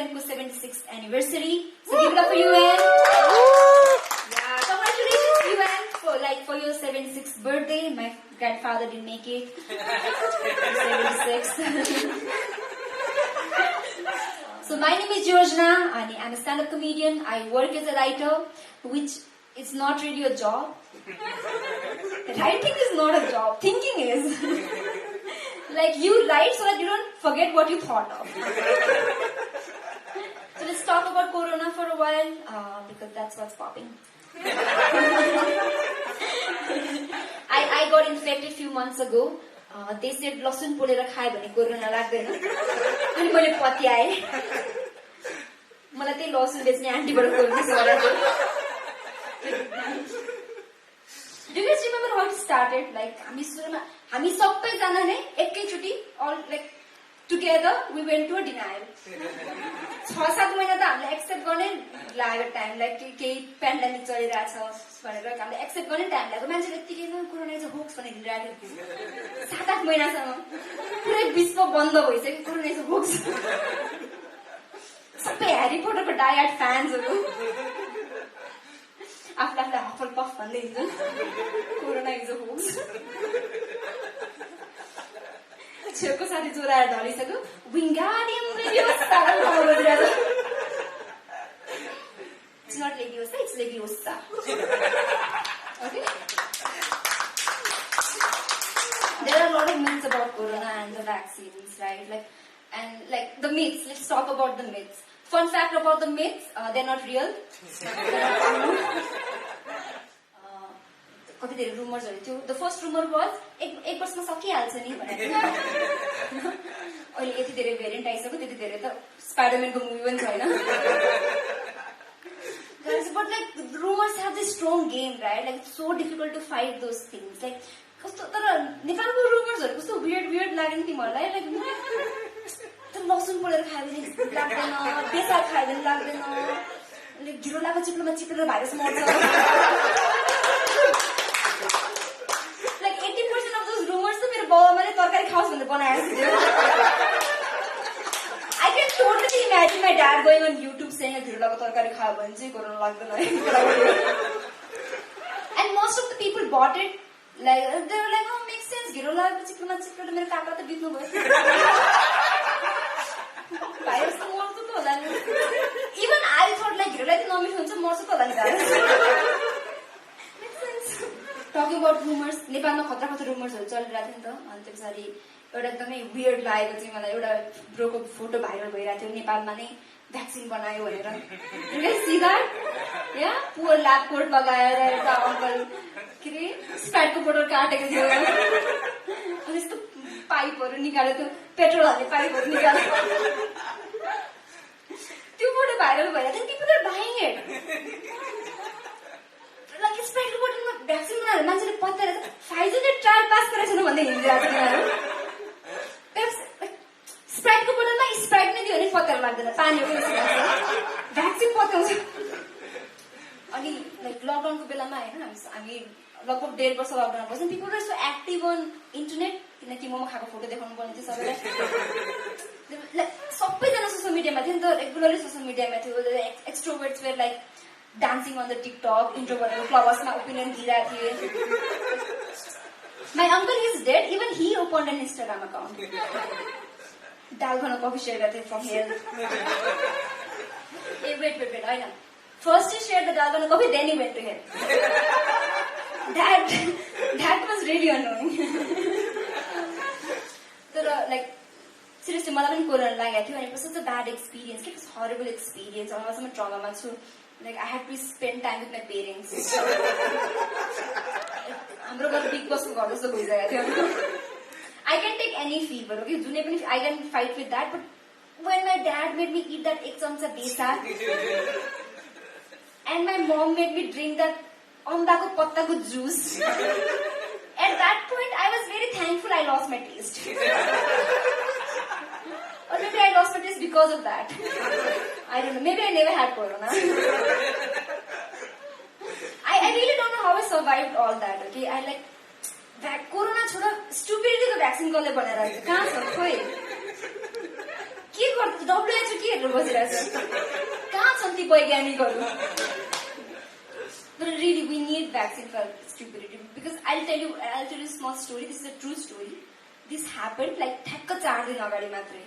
UN को 76th anniversary. So give it up for UN. Yeah, congratulations UN for your 76th birthday. My grandfather didn't make it. 76. So my name is Georgina and I'm a stand-up comedian. I work as a writer, which is not really a job. Writing is not a job. Thinking is. Like you write so that you don't forget what you thought of. So let's talk about Corona for a while because that's what's popping. I got infected a few months ago. They said लसुन पोलेर खाए भने corona लाग्दैन. अनि मैले पत्याए. मलाई त्यही लसुन बेच्ने आन्टीबाट कोरोना गराएको. Do you guys remember how it started? Like हामी सबैजना नै एकैचोटी all like together we went to a denial. 6-7 महिना त हामीले एक्सेप्ट गर्ने लाग्यो टाइम लाइक केही पेन्डेमिक चलिरहेछ भनेर हामीले एक्सेप्ट गर्ने टाइम लाग्यो. मान्छेले यतिकै कोरोना इज अ होक्स भनेर हिँडिरहेको थियो. 7-8 महिनासम्म पुरै विश्व बन्द भइसक्यो. Corona is a hoax. सबै ह्यारी पोटरको डायहार्ड फ्यान्सहरू आफूलाई हफल पफ भन्दै हिँड्छ. Corona is a hoax. छेउको साथी जोराएर ढलिसक्यो. विङ्गाडियम लेभियोसा बजिरहेको. It's not Leviosa, it's Leviosa. Okay? There are a lot of myths about Corona and the vaccines, right? Like the myths. Let's talk about the myths. Fun fact about the myths: they're not real. कति धेरै रुमर्सहरू थियो. The first rumour was एक वर्षमा सकिहाल्छ नि भनेर. अहिले यति धेरै भेरिएन्ट आइसक्यो त्यति धेरै त स्पाइडरम्यानको मुभी पनि छैन. But like rumors have this strong game, right? Like it's so difficult to fight those things. Like कस्तो तर नेपालको रुमर्सहरू कस्तो weird लाग्यो नि तिमीहरूलाई. लाइक त लसुन पोलेर खायो भने लाग्दैन, बेसा खायो भने लाग्दैन, लाइक ढिलो लागेको चिप्लोमा चिपेर भाइरस मर्छ. Like 80% of those rumors त मेरो बाबाले तरकारी खाओस् भनेर बनाएको थियो. I can totally imagine my dad going on YouTube saying ढिलो लागेको तरकारी खायो भने चाहिँ कोरोना लाग्दैन. And most of the people bought it. Like they were like, oh, makes sense. ढिलो लागेको चिप्लोमा चिपेर मेरो काका त बित्नु भयो. भाइरस त मर्छ त होला नि. Even I thought like ढिलो लाग्यो नमिठो हुन्छ मर्छ त होला नि भाइरस. Talking about rumors, नेपालमा खतरा रुमर्सहरू चलिरहेको थियो नि त. अनि त्यो पछाडि एउटा एकदमै वियर्ड लागेको चाहिँ मलाई एउटा ब्रोको फोटो भाइरल भइरहेको थियो. नेपालमा नै भ्याक्सिन बनायो भनेर. You guys see that? Yeah? Poor lab coat लगाएर एउटा अङ्कल के अरे स्प्राइटको बोतल काटेको थियो. अनि यस्तो पाइपहरू निकालेको थियो. पेट्रोल हाल्ने पाइपहरू निकालेको. त्यो फोटो भाइरल भइरहेको थियो. People are buying it. Like स्प्राइटको बोतलमा भ्याक्सिन बनाएर मान्छेले पत्याएर फाइजरले ट्रायल पास गरेको छैन भन्दै हिँडिरहेको थियो. स्प्राइटको बोतलमा स्प्राइट नै दियो भने पत्याएर लाग्दैन. पानी भ्याक्सिन पत्याउँछ. अनि लाइक लकडाउनको बेलामा होइन हामी लगभग 1.5 वर्ष लकडाउन बस्यौँ. People are so active on internet. किनकि मोमो खाएको फोटो देखाउनु पर्ने थियो सबैलाई. सबैजना सोसियल मिडियामा थियो नि त. रेगुलरली सोसियल मिडियामा थियो. Extroverts were like dancing on the TikTok, introvert clubs my opinion दिइरहेको थिए. My uncle is dead. Even he opened an Instagram account. Dalgona coffee share गर्थे from here. Hey, wait. होइन. First he shared the Dalgona coffee, then he went to here. That was really annoying. तर like seriously मलाई पनि corona लागेको थियो. And it was such a bad experience. It was horrible experience. अहिलेसम्म ट्रमामा छु. Like I had to spend time with my parents. हाम्रो घर big बसको घर जस्तो भइसकेको थियो. I can take any fever, okay? जुनै पनि I can fight with that. But when my dad made me eat that 1 चम्चा बेसा, and my mom made me drink that अम्बाको पत्ताको juice. At that point, I was very thankful I lost my taste. Or maybe I lost my taste because of that. I don't know. Maybe I never had corona. I really don't know how I survived all that, okay? I like... Corona छोडा stupidity को vaccine कसले बनाएर आएको छ? कहाँ छ खोइ? के गर्दैछु WHO के हेरेर बसिरहेको छु कहाँ छन् ती वैज्ञानिकहरू But really, we need vaccine for stupidity because I'll tell you a small story. This is a true story. This happened like ठ्याक्क 4 दिन अगाडि मात्रै.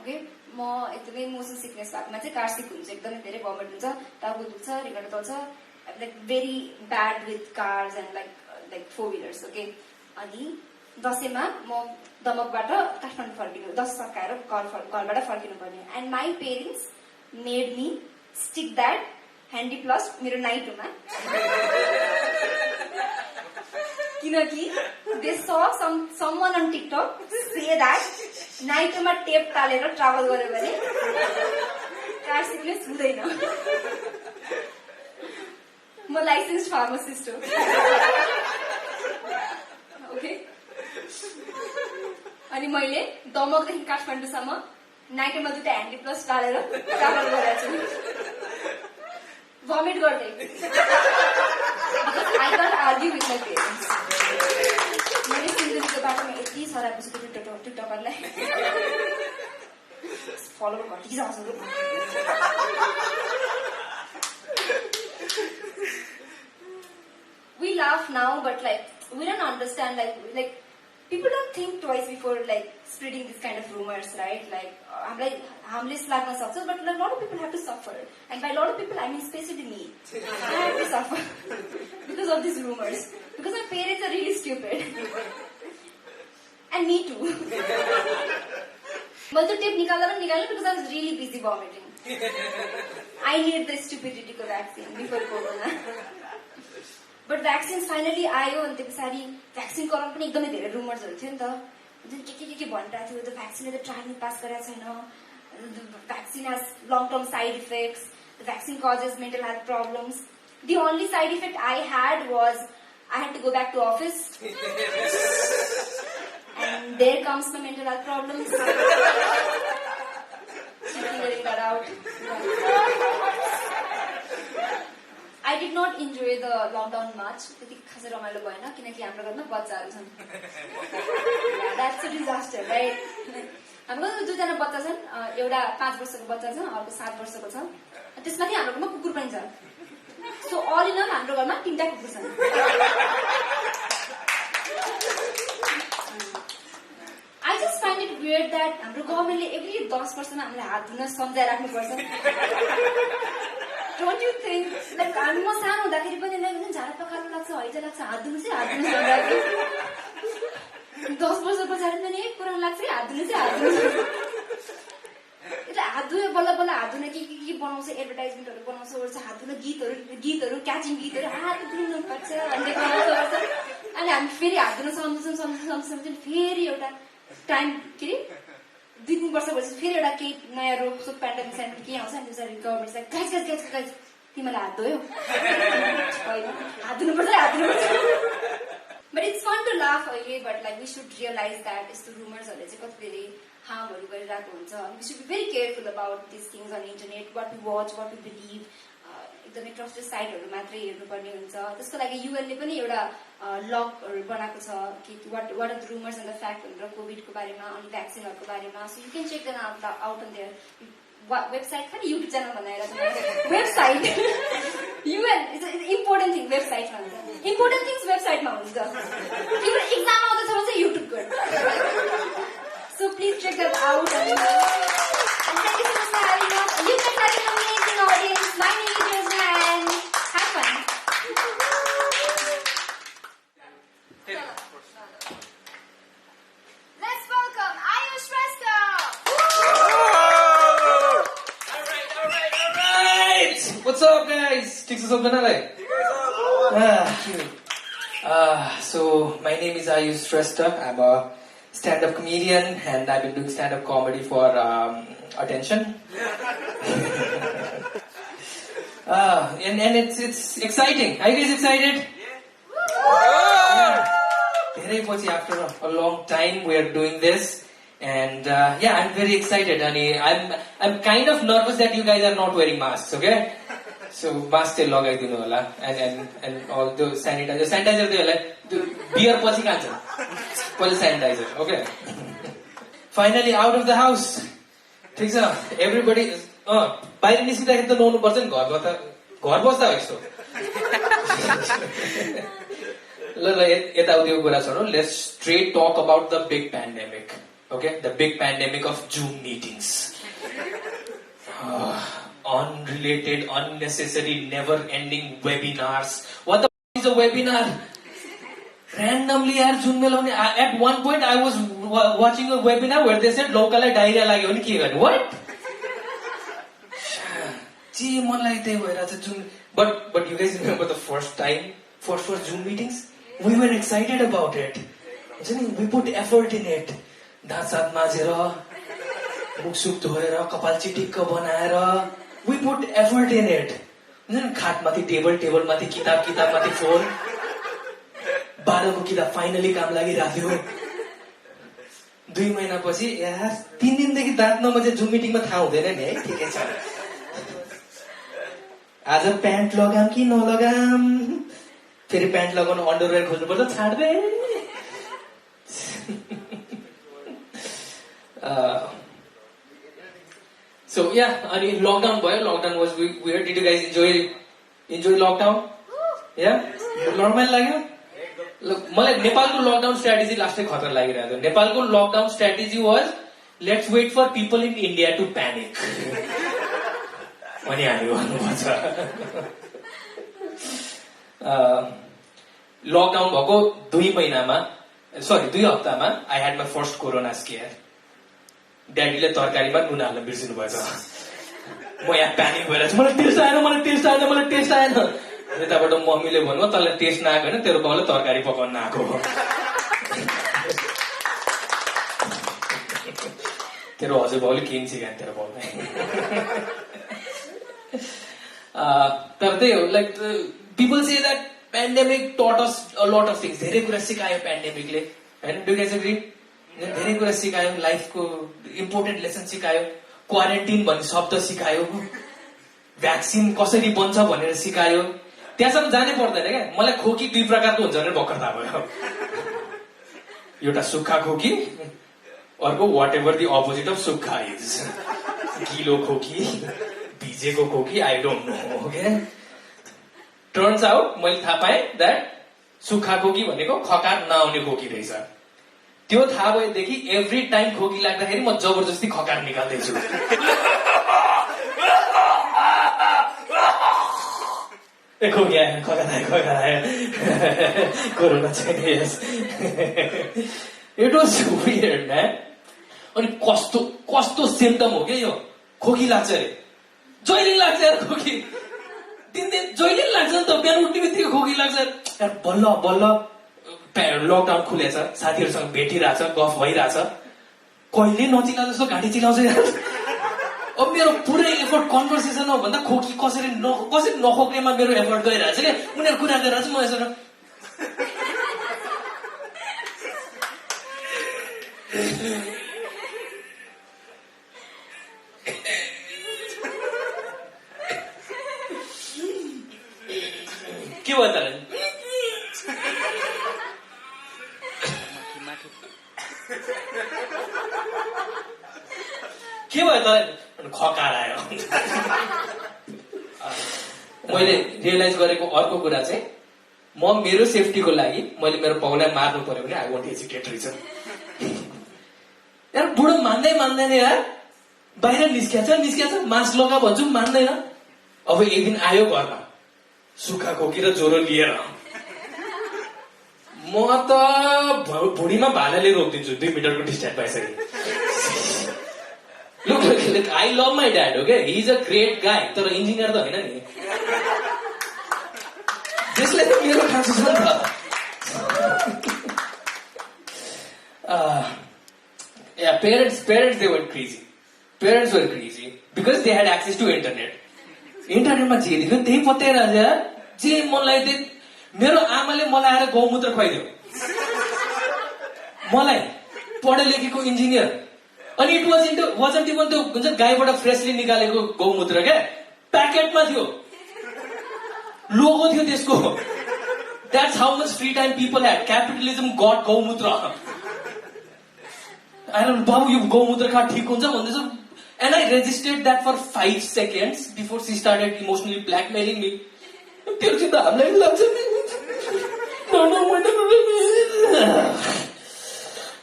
Okay, म एकदमै मोसन सिकनेस भएकोमा चाहिँ कार सिक हुन्छ एकदमै धेरै भमिट हुन्छ टाउको दुख्छ रिगट दल्छ like very bad with cars and like 4-wheelers. Okay, अनि दशैंमा म दमकबाट काठमाडौँ फर्किनु दश सकाएर घरबाट फर्किनु पर्ने and my parents made me stick that handy plus मेरो नाइटोमा किनकि they saw someone on TikTok say that नाइटोमा टेप तालेर ट्राभल गर्यो भने कार सिकनेस हुँदैन म लाइसेन्स फार्मासिस्ट हो ओके अनि मैले दमकदेखि काठमाडौँसम्म नाइटोमा 2टा ह्यान्डी प्लस टालेर ट्राभल गरेको छु vomit गर्दै I can't argue with my parents. मैले सिन्धुलीको बाटोमा यति सरापेछु टिकटकरलाई follow घटिसक्छु We laugh now but like we don't understand like people don't think twice before like spreading this kind of rumors, right? Like I'm like harmless लाग्न सक्छ but a lot of people have to suffer and by a lot of people I mean especially me I have to suffer because of these rumors because my parents are really stupid and me too मैले त्यो tape निकाल्दा पनि निकाल्नु because I was really busy vomiting I need the stupidity को vaccine before corona But vaccines finally आयो अनि त्यसपछि vaccine गराउन पनि एकदमै धेरै रुमर्सहरु थियो नि त जुन के भनिरहेको थियो द भ्याक्सिनले त ट्रायल पास गरेको छैन the vaccine has long term side effects the vaccine causes mental health problems the only side effect I had was I had to go back to office and there comes my mental health problems figuring that out I did not enjoy the lockdown much. त्यति खासै रमाइलो भएन किनकि हाम्रो घरमा बच्चाहरु छन्. That's a disaster, right? हाम्रो घरमा दुईजना बच्चा छन्. एउटा 5 वर्षको बच्चा छ, अर्को 7 वर्षको छ. त्यसमाथि हाम्रो घरमा कुकुर पनि छ. So all in all हाम्रो घरमा 3टा कुकुर छन्. I just find it weird that हाम्रो गभर्नमेन्टले every 10 वर्षमा हामीले हात धुन सम्झाइराख्नु पर्छ. Don't you think like I'm more सानो हुँदाखेरि पनि like झाडा पखाल्नु लाग्छ हैजा लाग्छ हात धुनु चाहिँ हात धुनु भन्दाखेरि 10 वर्ष पछाडि पनि एक कुरा लाग्छ हात धुनु चाहिँ हात धुनु એટલે हात धुयो बल्ल बल्ल हात धुन के बनाउँछ एडभर्टाइजमेन्टहरु बनाउँछ ओर्छ हात धुन गीतहरु क्याचिङ गीतहरु हात धुनु पर्छ भन्ने बनाउँछ अनि हामी फेरि हात धुन सम्झौँ फेरि एउटा टाइम के रे 2-3 वर्षपछि फेरि एउटा केही नयाँ रोग सोक प्यान्डेमिक सेन्टर के आउँछ नि त्यसरी गभर्नमेन्ट चाहिँ गाइस तिमीलाई हात धोयो हात धुनुपर्छ But it's fun to laugh अहिले but like we should realize that यस्तो रुमर्सहरुले चाहिँ कति धेरै हार्महरु गरिरहेको हुन्छ we should be very careful about these things on internet what we watch what we believe एकदमै ट्रस्टेड साइटहरु मात्रै हेर्नुपर्ने हुन्छ त्यसको लागि UN ले पनि एउटा लगहरु बनाएको छ कि what are the rumors and the facts भनेर कोभिडको बारेमा अनि भ्याक्सिनहरुको बारेमा so you can check them out on their website खाली YouTube च्यानल बनाएर website UN is an important thing website मा हुन्छ important things website मा हुन्छ तिम्रो एक्जाम आउँदैछ भने चाहिँ YouTube गर्नु so please check that out and thank you so much for having us you guys are an amazing audience my name is Yasna and have fun let's welcome Ayush Shrestha What's up, guys? ठीक से सब जना रहे? So my name is Ayush Shrestha. I'm a stand-up comedian, and I've been doing stand-up comedy for attention. And it's exciting. Are you guys excited? Yeah. After a long time, we are doing this. And yeah, I'm very excited. I'm kind of nervous that you guys are not wearing masks, okay? So mask still lagaidinu hola and all the sanitizer they like the beer पछि खान्छ पहिले sanitizer, okay? Finally out of the house. ठिक छ everybody बाहिर निस्किँदाखेरि त नुहाउनु पर्छ नि घरमा त घर बस्दा हो यस्तो ल यताउतिको कुरा छोडौँ let's straight talk about the big pandemic okay the big pandemic of Zoom meetings unrelated, unnecessary, never-ending webinars. What the is a webinar? Randomly, yaar, Zoom mein lone. At one point, I was watching a webinar where they said local diarrhea lagyo ni ke garnu. What? Gee, man like they were at Zoom. But you guys remember the first Zoom meetings? We were excited about it. We put effort in it. दाँत साथ माझेर मुख सुख धोएर कपाल चिटिक्क बनाएर we put effort in it. खाटमाथि टेबलमाथि किताबमाथि फोन 12 को किताब फाइनली काम लागिराख्यो 2 महिनापछि यार 3 दिनदेखि दाँत नमजे जुम मिटिङमा थाहा हुँदैन नि है ठिकै छ आज प्यान्ट लगाम कि नलगाम फेरि प्यान्ट लगाउन अन्डरवेयर खोज्नुपर्छ छाड्दै So yeah, lockdown boy, lockdown was weird. Did you guys enjoy lockdown? Yeah, normal लाग्यो. Look, मलाई नेपालको lockdown strategy लास्टै खतर लागिरहेको थियो. नेपालको lockdown strategy was let's wait for people in India to panic. अनि हामी भन्नुपर्छ. Lockdown भएको 2 हप्तामा I had my first corona scare. ड्याडीले तरकारीमा नुन हाल्न बिर्सिनु भएछ म यहाँ प्यानिक भएर मलाई टेस्ट आएन यताबाट मम्मीले भन्नु तँलाई टेस्ट नआएको होइन तेरो बाउले तरकारी पकाउन आएको तेरो हजुरबाउले केही सिकाएन तेरो बाउलाई तर त्यही हो like people say that pandemic टट अस अ लट अफ थिङ्स धेरै कुरा सिकायो पेन्डेमिकले होइन डु गेज एग्री धेरै कुरा सिकायो लाइफको इम्पोर्टेन्ट लेसन सिकायो क्वारेन्टिन भन्ने शब्द सिकायो भ्याक्सिन कसरी बन्छ भनेर सिकायो त्यहाँसम्म जानै पर्दैन क्या मलाई खोकी 2 प्रकारको हुन्छ भनेर भर्खर थाहा भयो एउटा सुक्खा खोकी अर्को whatever the opposite of सुक्खा इज गिलो खोकी भिजेको खोकी I don't know okay turns out मैले थाहा पाएँ द्याट सुक्खा खोकी भनेको खकार नआउने खोकी रहेछ त्यो थाहा भएदेखि एभ्री टाइम खोकी लाग्दाखेरि म जबरजस्ती खकार निकाल्दैछु खोकी आयो खकार आयो कोरोना छैन यस इट वाज वियर्ड म्यान अनि कस्तो सिम्टम हो क्या यो खोकी लाग्छ अरे जहिले लाग्छ यार खोकी दिन जहिले लाग्छ नि त बिहान उठ्ने बित्तिकै खोकी लाग्छ यार बल्ल लकडाउन खुलेछ साथीहरूसँग भेटिरहेछ गफ भइरहेछ कहिले नचिला जस्तो घाँटी चिलाउँछ अब मेरो पुरै एफर्ट कन्भर्सेसन हो भन्दा खोकी कसरी नखोक्नेमा मेरो एफर्ट गइरहेछ क्या उनीहरू कुरा गरिरहेछ म यसो के भयो त के भयो त खकार आयो मैले रियलाइज गरेको अर्को कुरा चाहिँ म मेरो सेफ्टीको लागि मैले मेरो बाउलाई मार्नु पर्यो भने आई वन्ट एजुकेट रहेछ यार बुढो मान्दैन यार बाहिर निस्कियाछ मास्क लगा भन्छु मान्दैन अब एक दिन आयो घरमा सुक्खा खोकी र ज्वरो लिएर म त भुँडीमा भालाले रोकिदिन्छु 2 मिटरको distance पाइसकेँ Look, I love my dad, okay? He's a great guy. तर इंजिनियर त होइन नि त्यसले त मेरो खाँचो छ नि त yeah, parents they were crazy. Parents were crazy because they had access to internet. इन्टरनेटमा जे देख्यो त्यही पत्याइरहेछ यार जे मलाई मेरो आमाले मलाई आएर गौमूत्र खुवाइदियो मलाई पढे लेखेको इन्जिनियर अनि इट वाजन्ट इभन त्यो हुन्छ गाईबाट फ्रेसली निकालेको गौमूत्र क्या प्याकेटमा थियो लोगो थियो त्यसको that's how much free time people had capitalism got गौमूत्र बाबु यो गौमूत्र खा ठिक हुन्छ भन्दैछ And I resisted that for 5 seconds before she started emotionally blackmailing me.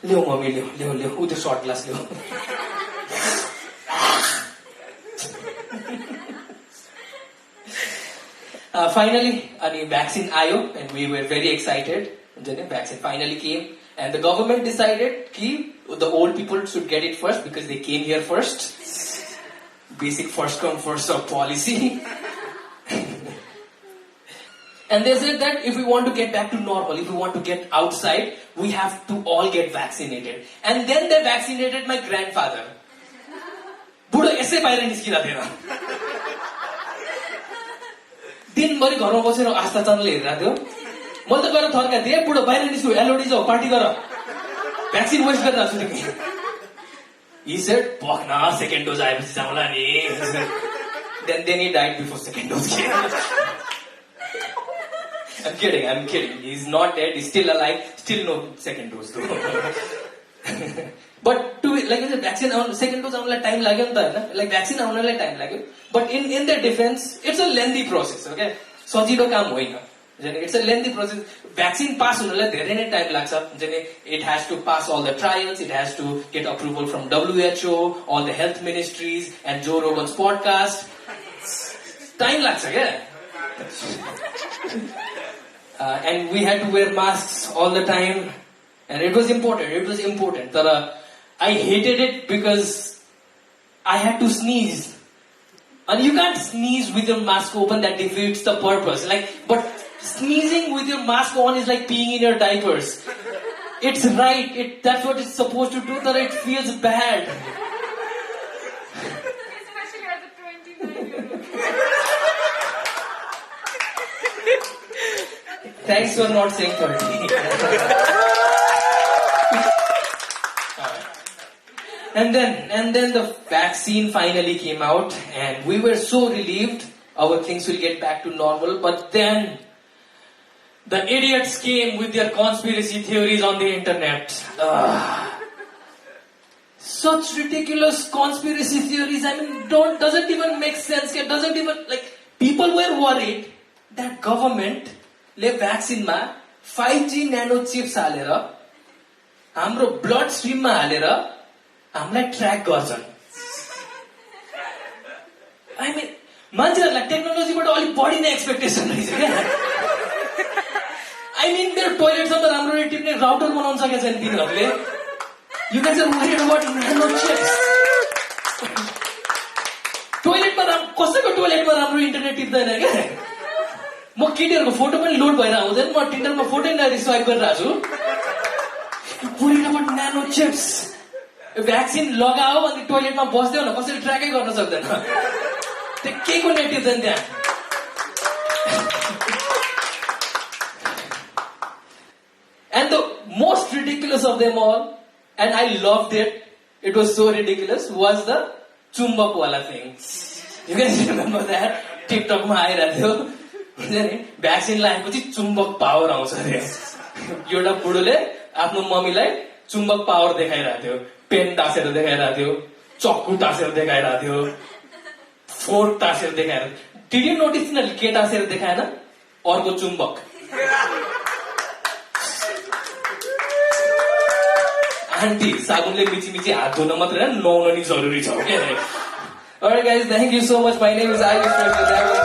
Leo, mommy, Leo, who the short glass, Leo? Finally, a vaccine ayo, and we were very excited. The vaccine finally came, and the government decided that the old people should get it first because they came here first. Basic first come first serve policy. And they said that if we want to get back to normal, if we want to get outside, we have to all get vaccinated. And then they vaccinated my grandfather. बुढो यसै बाहिर निस्किँदा थिएन. दिनभरि घरमा बसेर आस्था channel हेरिरहेको थियो. मैले त गएर थर्का थिएँ, बुढो बाहिर निस्कु, एलओडी जाऊ, पार्टी गर, भ्याक्सिन वेस्ट गरेर आएको छु तिमी. He said, "Pokna, second dose आएपछि जाउँला नि." Then he died before second dose came. I'm kidding. He's not dead, he's still alive, still no second dose though. But like I said, vaccine second dose आउनलाई time लाग्यो नि त हैन, like vaccine आउनलाई time लाग्यो. But in their defense, it's a lengthy process, okay? सजिलो काम होइन. It's a lengthy process. Vaccine pass हुनलाई धेरै नै time लाग्छ. It has to pass all the trials, it has to get approval from WHO, all the health ministries, and Joe Rogan's podcast. Time लाग्छ क्या. And we had to wear masks all the time, and it was important. But I hated it because I had to sneeze, and you can't sneeze with your mask open. That defeats the purpose. But sneezing with your mask on is like peeing in your diapers. It's right. That's what it's supposed to do. But it feels bad. Especially as a 29-year-old. Thanks for not saying 30. And then the vaccine finally came out, and we were so relieved our things will get back to normal. But then the idiots came with their conspiracy theories on the internet. Such ridiculous conspiracy theories. I mean, doesn't even make sense. It doesn't even, people were worried that government ले vaccine मा 5G न्यानो chips हालेर हाम्रो blood stream मा हालेर हामीलाई track गर्छन्. I mean मान्छेहरुलाई टेक्नोलोजीबाट अलि बढी नै एक्सपेक्टेसन रहेछ क्या. आई मिन मेरो टोयलेटमा त राम्ररी टिप्ने राउटर बनाउन सकेको छैन तिनीहरूले. You guys are worried about nano chips. टोयलेटमा कसैको टोयलेटमा राम्रो इन्टरनेट टिप्दैन क्या. म केटीहरूको फोटो पनि लोड भएर आउँदैन, म टिन्डरमा फोटो नै स्वाइप गरिरहेको छु. Worried about nano chips. Vaccine लगाओ अनि टोयलेटमा बस्दै होला, कसैले ट्र्याकै गर्न सक्दैन. त्यो केहीको नेट टिप्दैन त्यहाँ. And the most ridiculous of them all, and I loved it was so ridiculous, was the chumbak wala thing. You guys remember that? TikTok ma आइरहेको थियो. भ्याक्सिन लगाएपछि चुम्बक पावर आउँछ अरे. एउटा बुढोले आफ्नो मम्मीलाई चुम्बक पावर देखाइरहेको थियो. पेन टाँसेर देखाइरहेको थियो, चक्कु टाँसेर देखाइरहेको थियो, फोर्क टाँसेर देखाइरहेको थियो. डिड यु नोटिस तिनीहरूले के टाँसेर देखाएन? अर्को चुम्बक. आन्टी साबुनले मिची हात धुन मात्रै नुहाउन नि जरुरी छ. Okay guys, thank you so much. My name is Ayush.